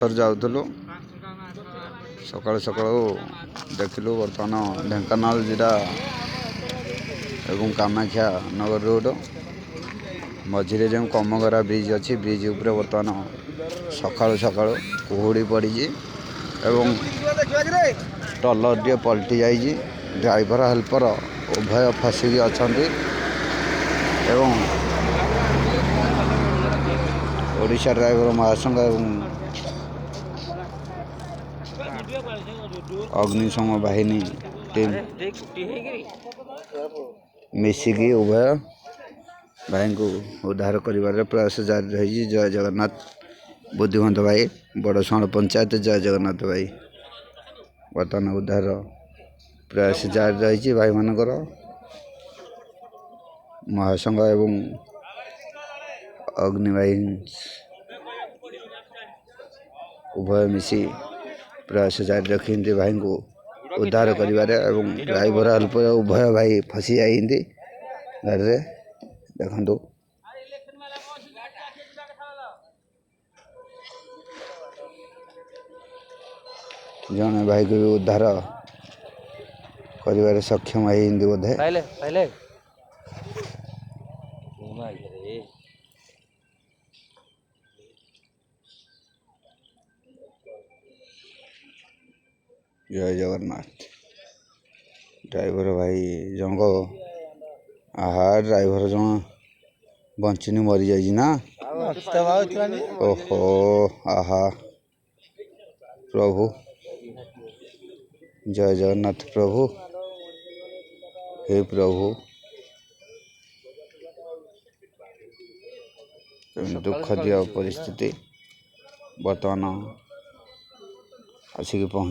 जाऊलु सकाल सकाल देखिलु बर्तमान ढेंकानाल जिला एवं कामाख्या नगर रोड मझिरे जो कमगरा ब्रिज अच्छी ब्रिज उपरे बर्तमान सकाल सकाल कुहुड़ी पड़ी एवं टलर टे पलटि जाइए ड्राइवर हेल्पर उभय फसिकी अच्छा एवं ओडिशा ड्राइवर महासंघ एवं अग्निशम बाहिनी टीम मिसिकी उभय भाई को उद्धार कर प्रयास जारी रही। जय जगन्नाथ बुद्धिमंत भाई बड़साण पंचायत जय जगन्नाथ भाई बर्तमान उद्धार प्रयास जारी रही। भाई मानकर महासंघ एवं अग्निबाहिनी उभय मिसी प्रयास जारी रखी भाई को उद्धार करिबारे एवं ड्राइवर हेल्पर उभय भाई फसी जाइंदी गाड़ी देखु जने भाई को भी उद्धार करिबारे सक्षम होइंदी बोधे पहले जय जगन्नाथ ड्राइवर भाई जनक आहा ड्राइवर जन बंचिनी मरी जाइए ना ओहो आहा प्रभु जय जगन्नाथ प्रभु हे प्रभु दुख दिया परिस्थिति बर्तमान आसिक पहुँच